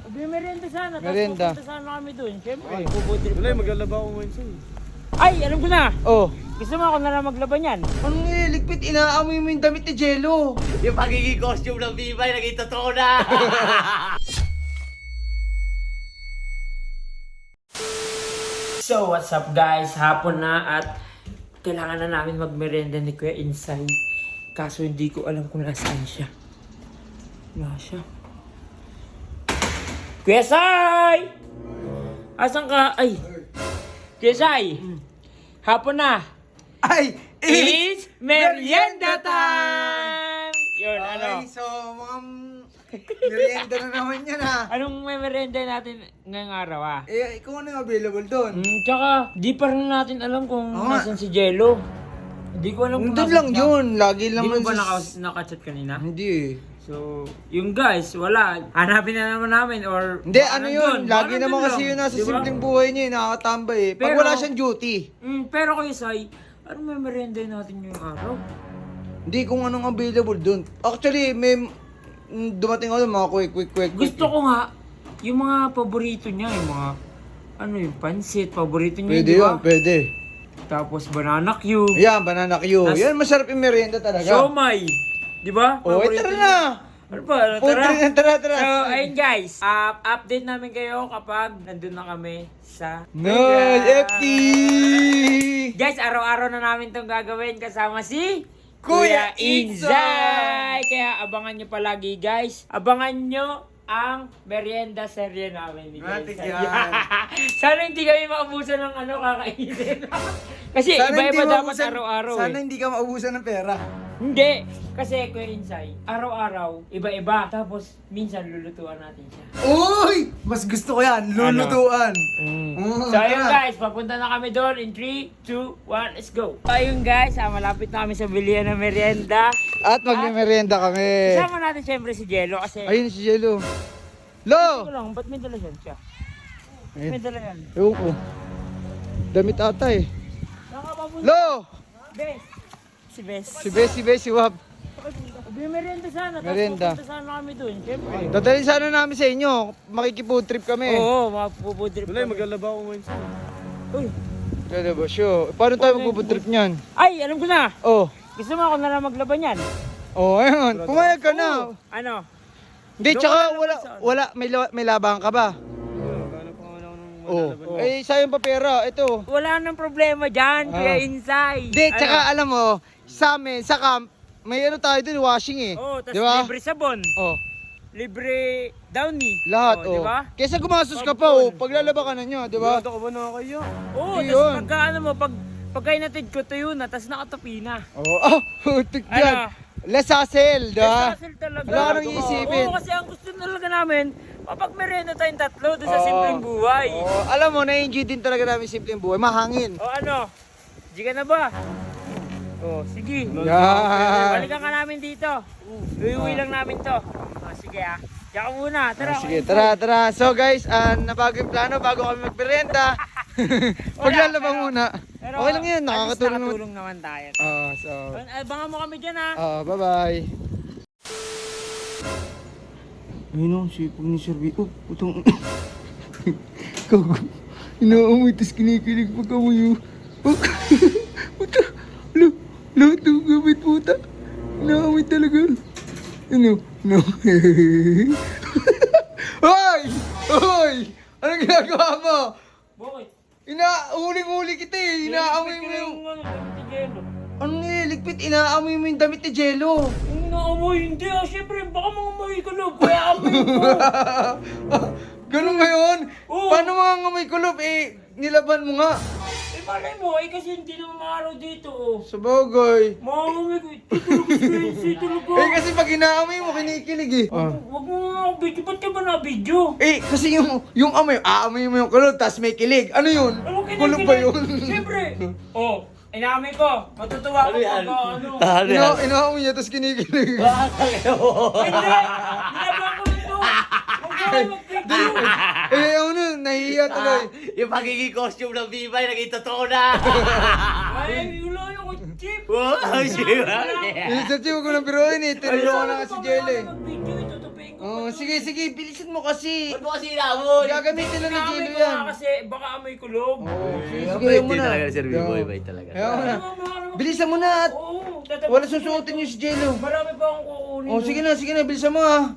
Merienda sana. Merienda. Tapos pupunta sana kami doon. Siyempre, bubudrip. Wala, maglalaba ako ngayon sa'yo. Ay, alam ko na. Oh. Gusto mo ako na lang maglaban yan. Anong niligpit? Inaamoy mo yung damit ni Jello. Yung pagiging costume ng Bibay, naging totoo na! So, what's up guys? Hapon na at kailangan na namin magmerienda ni Kuya Insay. Kaso hindi ko alam kung nasaan siya. Wala siya. Kuya Sai! Asan ka? Ay! Kuya Sai! Hapon na! Ay! It's merienda time! Yun, ano? Ay, so mukhang merienda na naman yan ha. Anong may merienda natin ngayong araw ah? Eh, ikaw ano yung available doon? Tsaka, di pa rin natin alam kung Oo nga. nasan si Jello. Hindi ko alam kung Doon nasan lang siya. yun. Lagi lang Di mo ba sa- nakachat kanina? Hindi eh. So, yung guys, wala. Hanapin na naman namin or... Hindi, baka ano nandun. yun? Baka Lagi nandun naman kasi lang. yun nasa Di ba? simpleng buhay niya eh. Nakakatambay eh. Pag Pero- wala siyang duty. Pero Kuya Sai, ano may merienda natin yung araw? Hindi kung anong available doon. Actually, may dumating ako mga quick. Gusto ko nga, yung mga paborito niya, yung mga... Ano yung pansit, paborito niya, Pwede di ba? yun, pwede. Tapos banana cube, Yan, banana Q. Tas- Yan, masarap yung merienda talaga. siomay. Di ba? Oh, Paborito tara niya. na! Ano pa? Tara. So, ayun guys, update namin kayo kapag nandun na kami sa No, Mega. FT! Guys, araw-araw na namin itong gagawin kasama si Kuya Inzay! Kaya abangan nyo palagi guys. Abangan nyo ang merienda serye namin ni Kuya Matik Inzay. yan. Sana hindi kami maubusan ng kakainin. Kasi Sana hindi iba-iba dapat maubusan- araw-araw Sana eh. hindi ka maubusan ng pera. Hindi. Kasi Kuya Insay, araw-araw, iba-iba. Tapos, minsan lulutuan natin siya. Uy! Mas gusto ko yan, lulutuan. So ayun guys, papunta na kami doon in 3, 2, 1, let's go. Ayun guys, malapit na kami sa bilihan ng merienda. At magme-merienda kami. Kasama natin syempre si Jello kasi... Ayun si Jello. Ito Lo! lang, ba't may dala siya? Ayun. May dala yan. Ewan ko. Damit ata eh. Nakapapunta. Lo! Bes. Si Bes. Si Bes, si Wab. May merienda sana. Merienda. Tapos pupunta sana kami doon, syempre. Dadalhin sana namin sa inyo. Makikipod trip kami. Oo, mapupudrip Wala, maglalaba ako ngayon sa'yo. Uy. Kaya ba, sure. Paano tayo magpupod trip niyan? Ay, alam ko na. Oh. Gusto mo ako na lang maglaban yan? Oh, ayun. Pumayag ka na. Ano? Hindi, Doon tsaka ka na wala, naman sa- wala, may labang ka ba? Maghanap ako ng Oh. malalaban. Eh, sayang pa pera. Ito. Wala nang problema dyan, Kuya Insay. Hindi, tsaka alam mo, sa amin, sa camp, may ano tayo dun, washing eh. Oh, tas Di ba? libre sabon. Oh, Libre downy. lahat, Di oh. ba? Kesa gumastos ka pa, oh. Paglalaba ka na nyo, di ba? Sigurado ka ba nakakaya? Oo, Hindi tas yun. pagka ano mo, pagka inatid ko tuyo na, tas nakatapi na. Oh, putik Ano? yan. Less hassle, di ba? Hassle talaga. Wala ka nang iisipin. Oo, kasi ang gusto talaga namin, mapagmerenda tayong tatlo doon sa Oo. simpleng buhay. Oh, alam mo, na-enjoy din talaga namin simpleng buhay. Mahangin. O ano, di ka na ba? Oh, sige. Yan. Balikan ka namin dito. Uwi lang namin to. Oh, sige ah. Diyan ka muna. Tara. Sige, tara. So guys, nabago yung plano bago kami magperenta. Paglalaba pero- muna. Pero, Okay lang yan, at least nakakatulong naman. nakatulong naman tayo. So, Abangan mo kami dyan ah. bye-bye. Ayun ang sipag ni Sir Oh, putang... Kago. Inaamoy, tas kinikilig pa kami yun. Puta. Lahat ng gamit, puta. Inaamoy talaga. Ano? No. Hoy! Hoy! Anong ginagawa mo? Bakit? Huling-huli kita eh. Inaamoy mo yung... Anong niligpit? Inaamoy mo yung damit ni Jello. Yung naamoy, hindi ah. Siyempre, baka mga may kulob. Kaya amoy mo. Ganun ngayon? Oo. Paano mga ngamay kulob? Nilaban mo nga. Eh, malay mo. kasi hindi naman maaraw dito oh. Sa bagay. Mga ko. Tulog Kasi pag inaamoy mo, kinikilig eh. Huwag mo nga ako video. Ba't ka ba na-video? Kasi yung amoy, aamoy mo yung kulob, tas may kilig. Ano yun? Kulob ba yun? Siyempre. Oh, inamin ko. Matutuwa ko pag ano. Ano yan? Inaamoy niya, tas kinikilig. Nakakaliw. Hindi! Nilabang ko lang to! Huwag mo kayo mag-video! Ano, nahihiya tuloy. Yung pagiging costume ng Bibay, naging totoo na! Ay, wala yung chip! Wow, siya. Yung sa chiwo ko ng biruin eh, tinulungan na nga si Jello eh. Mag-video, itutupin ko. Oo, Oh, sige, sige, bilisan mo kasi. Ba't mo kasi inamon? Gagamitin lang ni Amoy Jello ko yan. nga kasi baka amoy kulog. Oh, sige, Sige, sige, ayaw mo hindi na. talaga si Sir B-Boy, Go. bait talaga. Ayaw mo na. Bilisan Bilisan mo na at Oo, wala susuotin yung si Jello. Marami pa akong kukunin. Oh, sige na, bilisan mo ah.